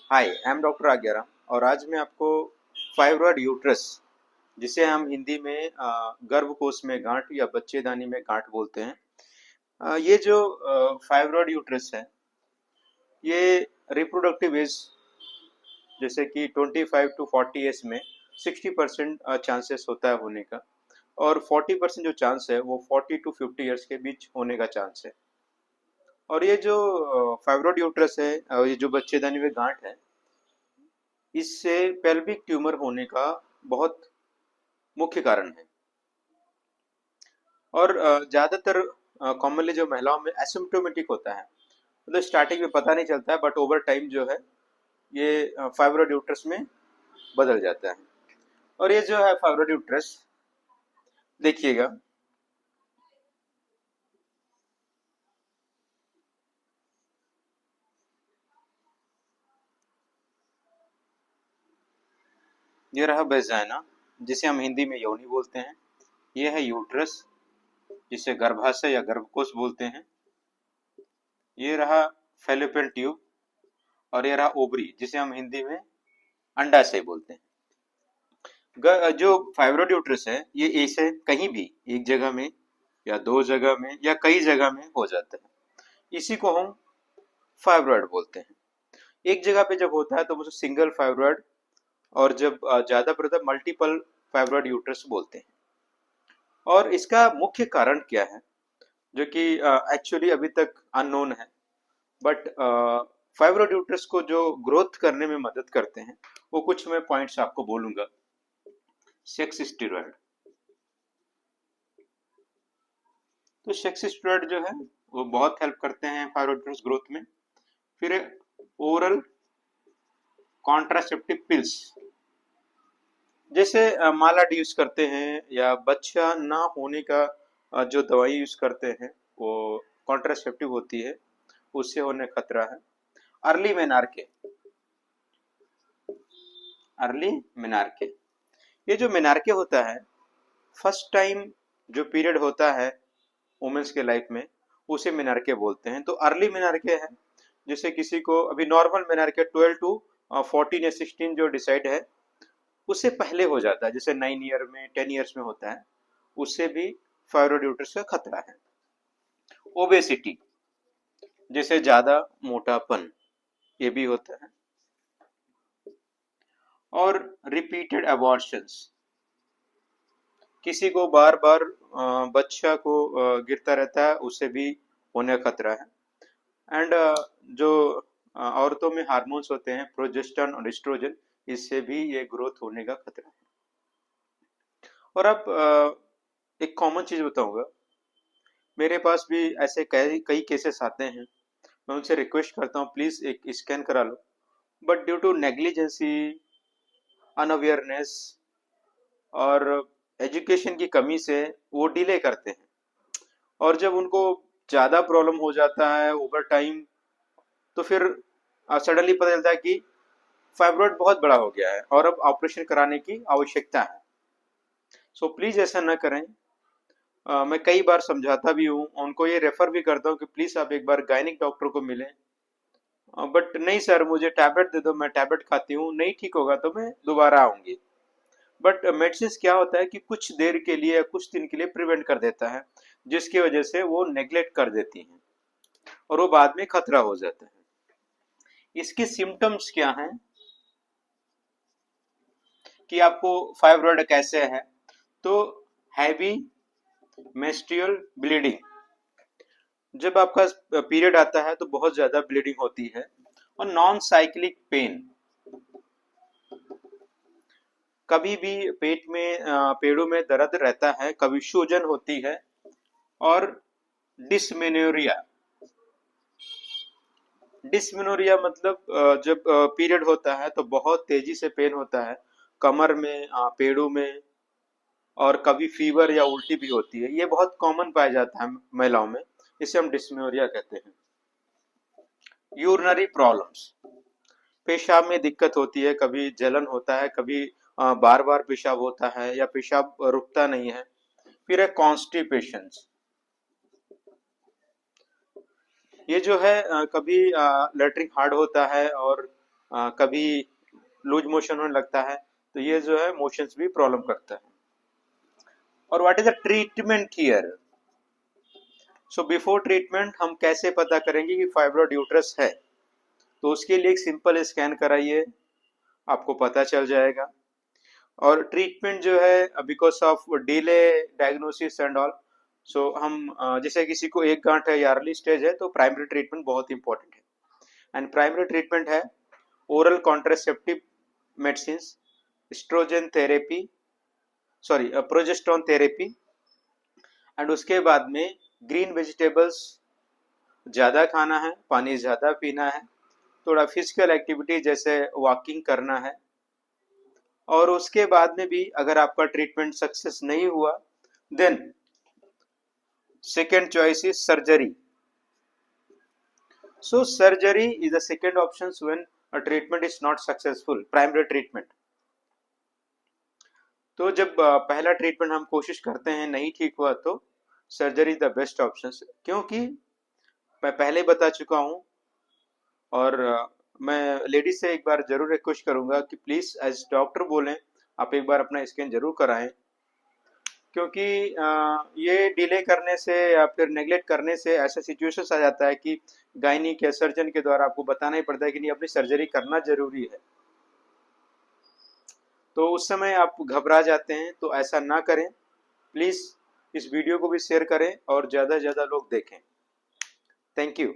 Hi, I am doctor Agyaram और आज मैं आपको फाइब्रॉइड यूट्रस जिसे हम हिंदी में गर्भकोश में गांठ या बच्चेदानी में गांठ बोलते हैं। ये जो फाइब्रॉइड यूट्रस है ये रिप्रोडक्टिव एज जैसे कि 25 टू 40 ईयर्स में 60% चांसेस होता है होने का और 40% जो चांस है वो 40 टू 50 ईयर्स के बीच होने का चांस है। और ये जो फाइब्रॉइड यूट्रस है ये जो बच्चेदानी में गांठ है इससे पेल्विक ट्यूमर होने का बहुत मुख्य कारण है। और ज्यादातर कॉमनली जो महिलाओं में एसिम्प्टोमेटिक होता है, मतलब स्टार्टिंग में पता नहीं चलता है बट ओवर टाइम जो है ये फाइब्रॉइड यूट्रस में बदल जाता है। और ये जो है फाइब्रॉइड यूट्रस देखिएगा, ये रहा वेजाइना जिसे हम हिंदी में योनि बोलते हैं। ये है यूट्रस जिसे गर्भाशय या गर्भकोश बोलते हैं। ये रहा फेलोपियन ट्यूब और ये रहा ओवरी जिसे हम हिंदी में अंडाशय बोलते हैं। जो फाइब्रॉइड यूट्रस है ये ऐसे कहीं भी एक जगह में या दो जगह में या कई जगह में हो जाता है, इसी को हम फाइब्रॉइड बोलते हैं। एक जगह पे जब होता है तो उसे सिंगल फाइब्रॉइड और जब ज्यादा पर होता है मल्टीपल फाइब्रॉइड यूट्रस बोलते हैं। और इसका मुख्य कारण क्या है जो कि एक्चुअली अभी तक अननोन है, बट फाइब्रॉइड यूट्रस को जो ग्रोथ करने में मदद करते हैं वो कुछ मैं पॉइंट्स आपको बोलूंगा। सेक्स स्टेरॉइड, तो सेक्स स्टेरॉइड जो है वो बहुत हेल्प करते हैं फाइब्रोइड ग्रोथ में। फिर ओरल कॉन्ट्रासेप्टिव पिल्स जैसे मालाड यूज करते हैं या बच्चा ना होने का जो दवाई यूज करते हैं वो कॉन्ट्रासेप्टिव होती है, उससे होने खतरा है। अर्ली मेनार्के, अर्ली मेनार्के, ये जो मेनार्के होता है फर्स्ट टाइम जो पीरियड होता है वुमेन्स के लाइफ में उसे मेनार्के बोलते हैं। तो अर्ली मेनार्के है जैसे किसी को अभी नॉर्मल मेनार्के 12 टू 14 या 16 जो डिसाइड है उससे पहले हो जाता है, जैसे 9 ईयर में 10 ईयर्स में होता है, उससे भी फाइब्रॉइड यूट्रस का खतरा है। ओबेसिटी जैसे ज्यादा मोटापन ये भी होता है। और रिपीटेड अबॉर्शंस, किसी को बार बार बच्चा को गिरता रहता है उससे भी होने का खतरा है। एंड जो औरतों में हार्मोन्स होते हैं प्रोजेस्टेरोन और एस्ट्रोजन, इससे भी ये ग्रोथ होने का खतरा है। और अब एक कॉमन चीज बताऊंगा, मेरे पास भी ऐसे कई कई केसेस आते हैं, मैं उनसे रिक्वेस्ट करता हूँ प्लीज एक स्कैन करा लो, but due to negligence, unawareness और एजुकेशन की कमी से वो डिले करते हैं। और जब उनको ज्यादा प्रॉब्लम हो जाता है ओवर टाइम तो फिर सडनली पता चलता है कि फाइब्रॉइड बहुत बड़ा हो गया है और अब ऑपरेशन कराने की आवश्यकता है। सो प्लीज ऐसा ना करें। मैं कई बार समझाता भी हूँ, उनको ये रेफर भी करता हूँ कि प्लीज आप एक बार गायनिक डॉक्टर को मिलें, बट नहीं सर मुझे टैबलेट दे दो, मैं टैबलेट खाती हूँ, नहीं ठीक होगा तो मैं दोबारा आऊंगी। बट मेडिसिन क्या होता है कि कुछ देर के लिए या कुछ दिन के लिए प्रिवेंट कर देता है, जिसकी वजह से वो नेग्लेक्ट कर देती हैं और वो बाद में खतरा हो जाता है। इसके सिम्टम्स क्या हैं कि आपको फाइब्रॉइड कैसे है, तो हैवी मेंस्ट्रुअल ब्लीडिंग, जब आपका पीरियड आता है तो बहुत ज्यादा ब्लीडिंग होती है। और नॉन साइक्लिक पेन, कभी भी पेट में पेड़ों में दर्द रहता है, कभी सूजन होती है। और डिस्मेनोरिया, डिस्मेनोरिया मतलब जब पीरियड होता है तो बहुत तेजी से पेन होता है कमर में, पेड़ों में, और कभी फीवर या उल्टी भी होती है। ये बहुत कॉमन पाया जाता है महिलाओं में, इसे हम डिस्मेनोरिया कहते हैं। यूरिनरी प्रॉब्लम्स, पेशाब में दिक्कत होती है, कभी जलन होता है, कभी बार बार पेशाब होता है या पेशाब रुकता नहीं है। फिर है कॉन्स्टिपेशन, ये जो है कभी लेटरिन हार्ड होता है और कभी लूज मोशन होने लगता है, तो ये जो है मोशंस भी प्रॉब्लम करता है। और what is the treatment here? So before treatment हम कैसे पता करेंगे कि फाइब्रॉइड यूट्रस है? तो उसके लिए एक सिंपल स्कैन कराइए, आपको पता चल जाएगा। और ट्रीटमेंट जो है because of delay diagnosis and all, so हम जैसे किसी को एक गांठ है या अर्ली स्टेज है, तो प्राइमरी ट्रीटमेंट बहुत इंपॉर्टेंट है। एंड प्राइमरी ट्रीटमेंट है oral contraceptive medicine, estrogen therapy, sorry progesterone therapy, and उसके बाद में ग्रीन वेजिटेबल्स ज़्यादा खाना है, पानी ज़्यादा पीना है, थोड़ा फिजिकल एक्टिविटी जैसे वॉकिंग करना है। और उसके बाद में भी अगर आपका ट्रीटमेंट सक्सेस नहीं हुआ, then second choice is surgery. So surgery is the second option when a treatment is not successful, primary treatment. तो जब पहला ट्रीटमेंट हम कोशिश करते हैं नहीं ठीक हुआ, तो surgery is the best option, क्योंकि मैं पहले बता चुका हूं। और मैं लेडीज से एक बार जरूर रिक्वेस्ट करूंगा कि प्लीज एज डॉक्टर बोलें, आप एक बार अपना स्कैन जरूर कराएं, क्योंकि ये डिले करने से या फिर नेग्लेक्ट करने से ऐसा सिचुएशंस आ जाता है कि गायनिक या सर्जन के द्वारा आपको बताना ही पड़ता है कि नहीं, अपनी सर्जरी करना जरूरी है। तो उस समय आप घबरा जाते हैं, तो ऐसा ना करें प्लीज़। इस वीडियो को भी शेयर करें और ज़्यादा से ज़्यादा लोग देखें। Thank you.